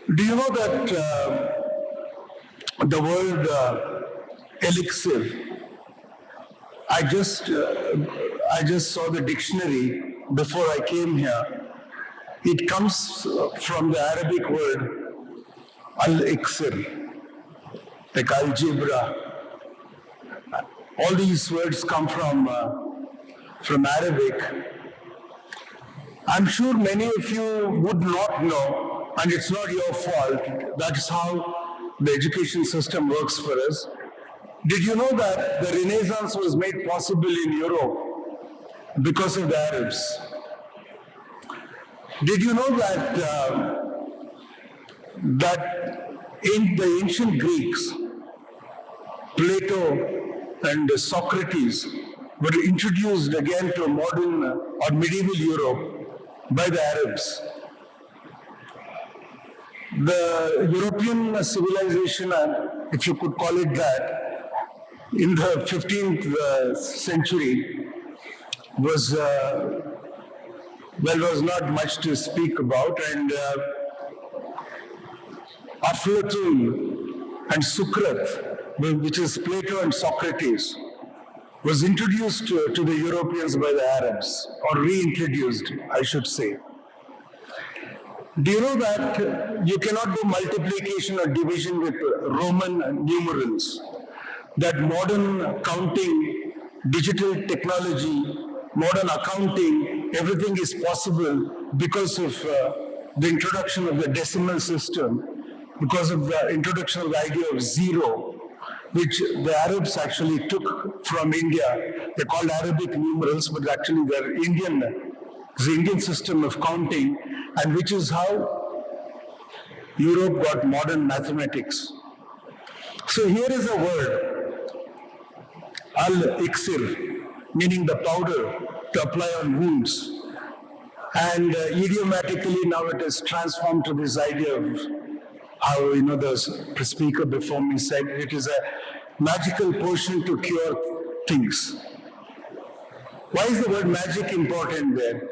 Do you know that the word elixir? I just saw the dictionary before I came here. It comes from the Arabic word al-iksir, like algebra. All these words come from Arabic. I'm sure many of you would not know, and it's not your fault. That's how the education system works for us. Did you know that the Renaissance was made possible in Europe because of the Arabs? Did you know that in the ancient Greeks, Plato and Socrates were introduced again to modern or medieval Europe by the Arabs? The European civilization, if you could call it that, in the 15th century was not much to speak about, and Aflatun and Sukrat, which is Plato and Socrates, was introduced to the Europeans by the Arabs, or reintroduced, I should say. Do you know that you cannot do multiplication or division with Roman numerals? That modern counting, digital technology, modern accounting, everything is possible because of the introduction of the decimal system, because of the introduction of the idea of zero, which the Arabs actually took from India. They're called Arabic numerals, but actually they're Indian. It's the Indian system of counting, and which is how Europe got modern mathematics. So here is a word, al-iksir, meaning the powder to apply on wounds. And idiomatically now it is transformed to this idea of how, the speaker before me said, it is a magical potion to cure things. Why is the word magic important there?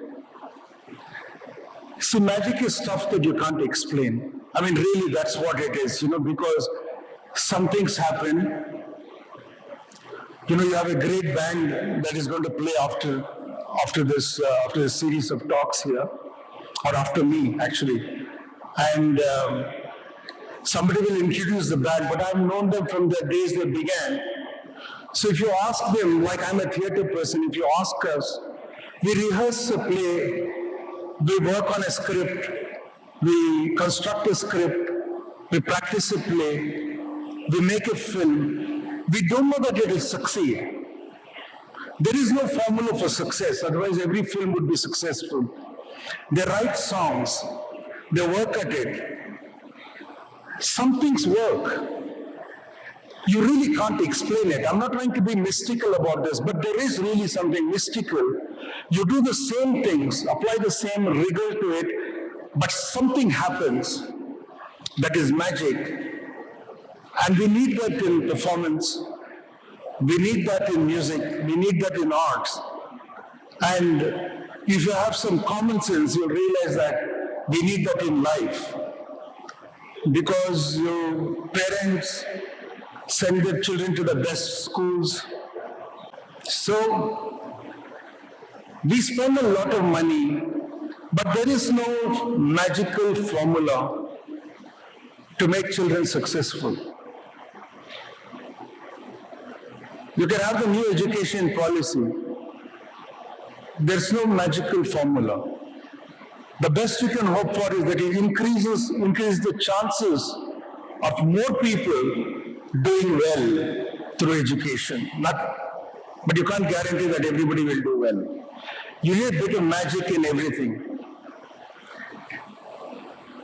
See, magic is stuff that you can't explain. I mean, really, that's what it is, because some things happen. You have a great band that is going to play after this series of talks here, or after me, actually. And somebody will introduce the band, but I've known them from the days they began. So if you ask them, like I'm a theater person, if you ask us, we rehearse a play, we work on a script, we construct a script, we practice a play, we make a film. We don't know that it will succeed. There is no formula for success, otherwise every film would be successful. They write songs, they work at it. Some things work. You really can't explain it. I'm not trying to be mystical about this, but there is really something mystical. You do the same things, apply the same rigor to it, but something happens that is magic. And we need that in performance, we need that in music, we need that in arts. And if you have some common sense, you'll realize that we need that in life. Because your parents send their children to the best schools. So we spend a lot of money, but there is no magical formula to make children successful. You can have the new education policy. There's no magical formula. The best you can hope for is that it increases the chances of more people doing well through education. But you can't guarantee that everybody will do well. You need a bit of magic in everything.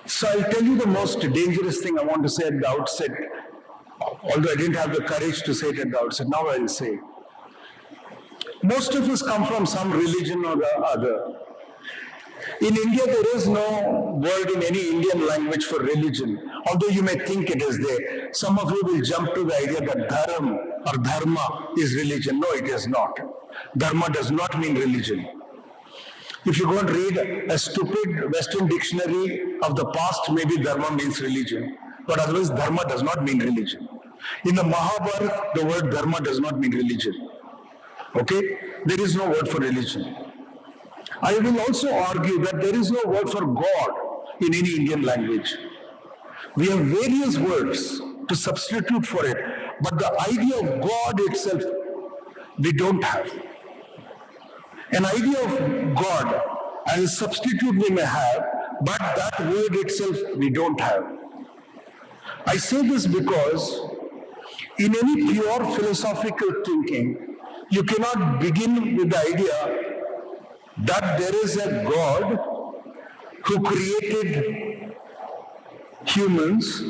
So I'll tell you the most dangerous thing I want to say at the outset, although I didn't have the courage to say it at the outset. Now I'll say. Most of us come from some religion or the other. In India, there is no word in any Indian language for religion, although you may think it is there. Some of you will jump to the idea that dharam or dharma is religion. No, it is not. Dharma does not mean religion. If you go and read a stupid Western dictionary of the past, maybe dharma means religion. But otherwise, dharma does not mean religion. In the Mahabharata, the word dharma does not mean religion. Okay? There is no word for religion. I will also argue that there is no word for God in any Indian language. We have various words to substitute for it, but the idea of God itself, we don't have. An idea of God as a substitute we may have, but that word itself we don't have. I say this because in any pure philosophical thinking, you cannot begin with the idea that there is a God who created humans,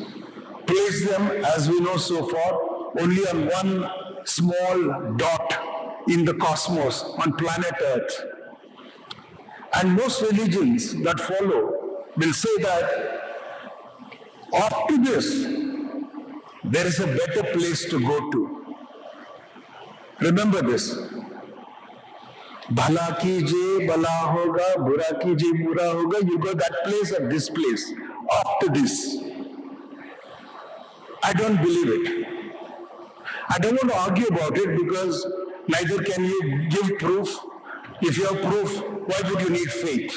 placed them, as we know so far, only on one small dot in the cosmos, on planet Earth. And most religions that follow will say that after this, there is a better place to go to. Remember this. Bhala kije bala hoga, bura kije bura hoga. You go that place or this place. After this. I don't believe it. I don't want to argue about it because neither can you give proof. If you have proof, why would you need faith?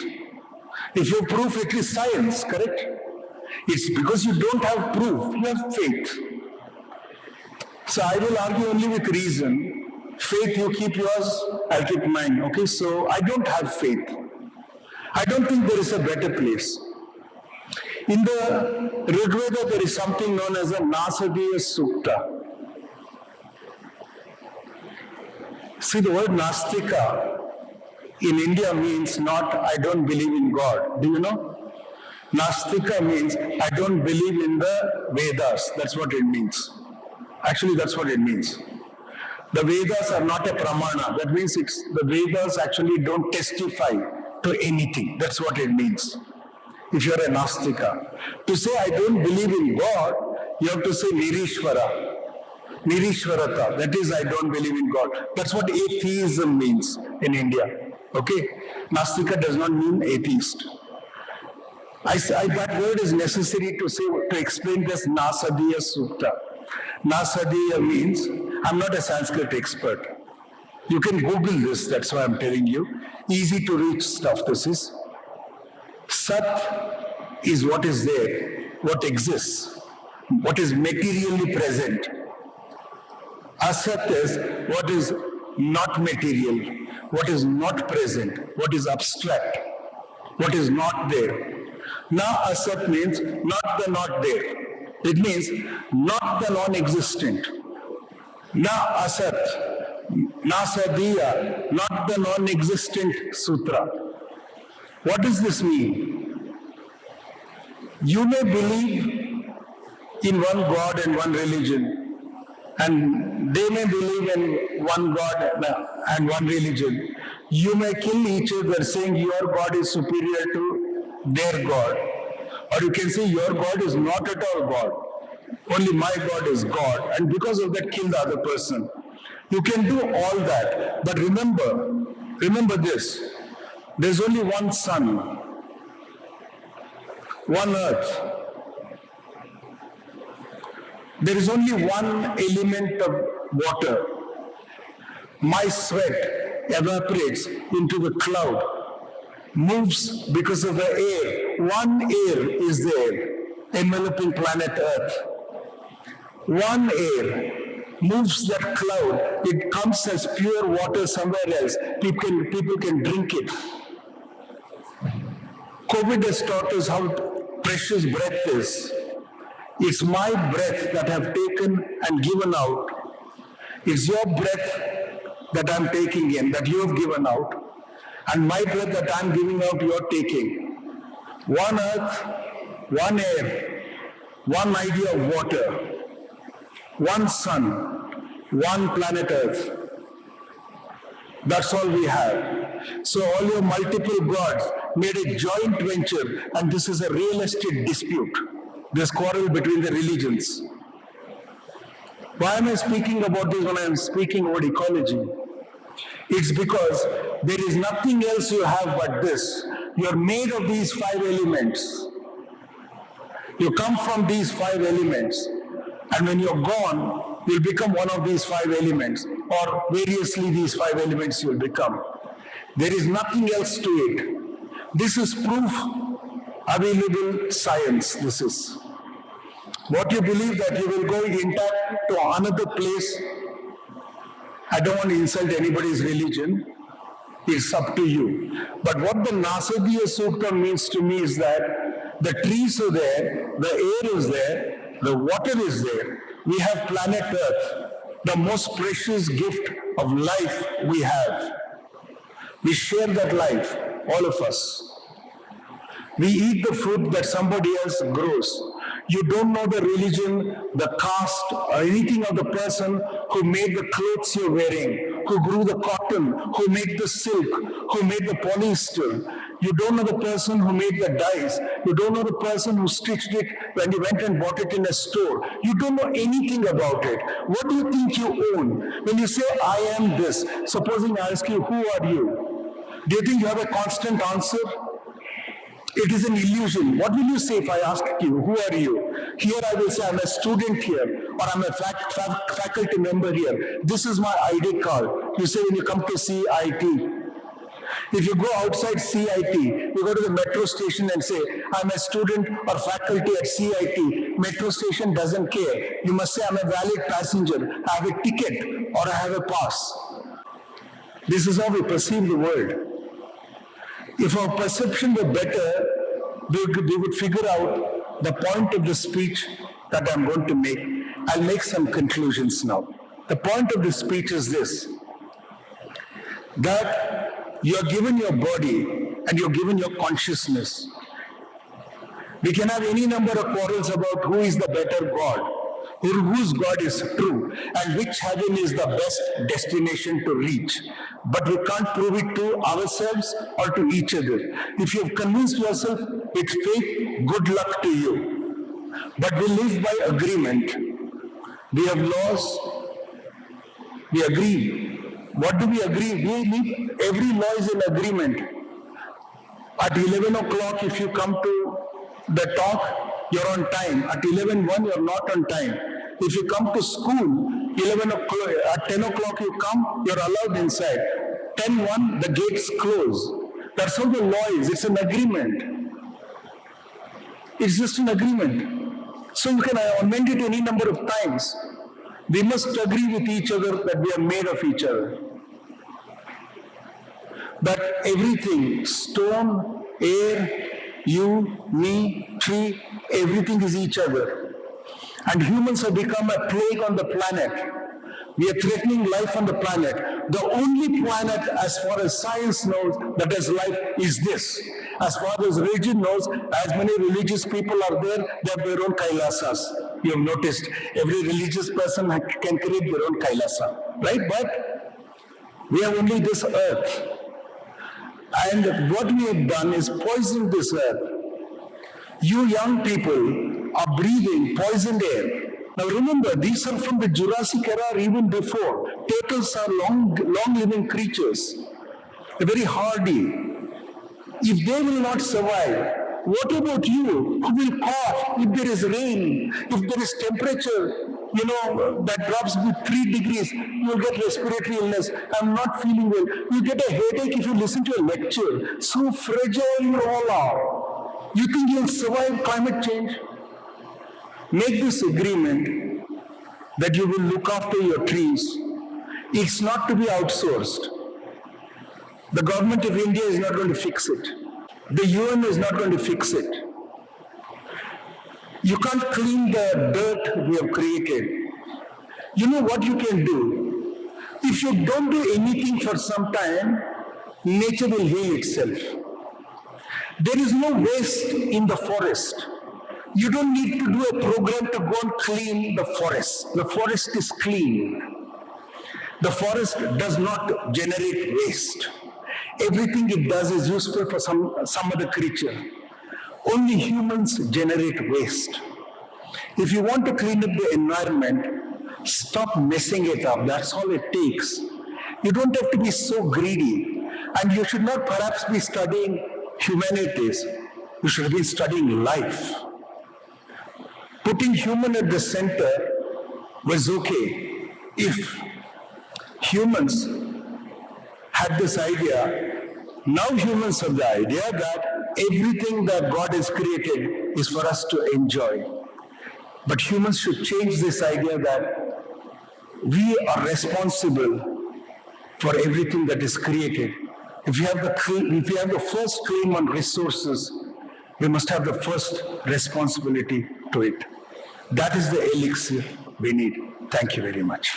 If you have proof, it is science, correct? It's because you don't have proof, you have faith. So I will argue only with reason. Faith, you keep yours, I'll keep mine. Okay, so I don't have faith. I don't think there is a better place. In the Rig Veda, there is something known as a Nasadiya Sukta. See, the word Nastika in India means not, I don't believe in God. Do you know? Nastika means, I don't believe in the Vedas. That's what it means. Actually, that's what it means. The Vedas are not a pramana. That means the Vedas actually don't testify to anything. That's what it means. If you're a Nastika. To say, I don't believe in God, you have to say Nirishvara. Nirishvarata, that is, I don't believe in God. That's what atheism means in India. Okay? Nastika does not mean atheist. That word is necessary to explain this Nasadiya Sukta. Nasadiya means, I'm not a Sanskrit expert. You can Google this, that's why I'm telling you. Easy to reach stuff this is. Sat is what is there, what exists, what is materially present. Asat is what is not material, what is not present, what is abstract, what is not there. Now asat means not the not there. It means not the non-existent. Na asat, nasadiya, not the non-existent sutra. What does this mean? You may believe in one God and one religion, and they may believe in one God and one religion. You may kill each other saying your God is superior to their God. Or you can say your God is not at all God. Only my God is God. And because of that, kill the other person. You can do all that. But remember this. There's only one sun, one earth. There is only one element of water. My sweat evaporates into the cloud, moves because of the air. One air is there, enveloping planet Earth. One air moves that cloud. It comes as pure water somewhere else. People can drink it. COVID has taught us how precious breath is. It's my breath that I've taken and given out. It's your breath that I'm taking in, that you have given out. And my breath that I'm giving out, you're taking. One earth, one air, one idea of water, one sun, one planet Earth. That's all we have. So all your multiple gods made a joint venture, and this is a real estate dispute. This quarrel between the religions. Why am I speaking about this when I am speaking about ecology? It's because there is nothing else you have but this. You're made of these 5 elements. You come from these 5 elements. And when you're gone, you'll become one of these 5 elements. Or variously these 5 elements you'll become. There is nothing else to it. This is proof, available science, this is. What you believe that you will go intact to another place, I don't want to insult anybody's religion, it's up to you. But what the Nasadiya Sukta means to me is that the trees are there, the air is there, the water is there. We have planet Earth, the most precious gift of life we have. We share that life, all of us. We eat the food that somebody else grows. You don't know the religion, the caste, or anything of the person who made the clothes you're wearing, who grew the cotton, who made the silk, who made the polyester. You don't know the person who made the dyes. You don't know the person who stitched it when you went and bought it in a store. You don't know anything about it. What do you think you own? When you say, I am this, supposing I ask you, who are you? Do you think you have a constant answer? It is an illusion. What will you say if I ask you, who are you? Here I will say, I'm a student here, or I'm a faculty member here. This is my ID card. You say when you come to CIT. If you go outside CIT, you go to the metro station and say, I'm a student or faculty at CIT. Metro station doesn't care. You must say, I'm a valid passenger. I have a ticket or I have a pass. This is how we perceive the world. If our perception were better, we would figure out the point of the speech that I'm going to make. I'll make some conclusions now. The point of the speech is this, that you're given your body and you're given your consciousness. We can have any number of quarrels about who is the better God, whose God is true, and which heaven is the best destination to reach. But we can't prove it to ourselves or to each other. If you've convinced yourself it's fake, good luck to you. But we live by agreement. We have laws. We agree. What do we agree? We live, every law is in agreement. At 11 o'clock, if you come to the talk, you're on time. At 11:01, you're not on time. If you come to school, 11 o'clock, at 10 o'clock you come, you're allowed inside. 10:01, the gates close. That's how the law is. It's an agreement. It's just an agreement. So you can amend it any number of times. We must agree with each other that we are made of each other. That everything, stone, air, you, me, tree, everything is each other. And humans have become a plague on the planet. We are threatening life on the planet. The only planet, as far as science knows, that has life is this. As far as religion knows, as many religious people are there, they have their own Kailasas. You have noticed, every religious person can create their own Kailasa, right? But we have only this earth. And what we have done is poison this earth. You young people are breathing poisoned air. Now remember, these are from the Jurassic era or even before. Turtles are long-living creatures. They're very hardy. If they will not survive, what about you who will cough if there is rain, if there is temperature, that drops to 3 degrees, you'll get respiratory illness. I'm not feeling well. You get a headache if you listen to a lecture. So fragile you all are. You think you'll survive climate change? Make this agreement that you will look after your trees. It's not to be outsourced. The government of India is not going to fix it. The UN is not going to fix it. You can't clean the dirt we have created. You know what you can do? If you don't do anything for some time, nature will heal itself. There is no waste in the forest. You don't need to do a program to go and clean the forest. The forest is clean. The forest does not generate waste. Everything it does is useful for some other creature. Only humans generate waste. If you want to clean up the environment, stop messing it up. That's all it takes. You don't have to be so greedy. And you should not perhaps be studying humanities. You should be studying life. Putting human at the center was okay if humans had this idea. Now humans have the idea that everything that God has created is for us to enjoy. But humans should change this idea that we are responsible for everything that is created. If we have the first claim on resources, we must have the first responsibility to it. That is the elixir we need. Thank you very much.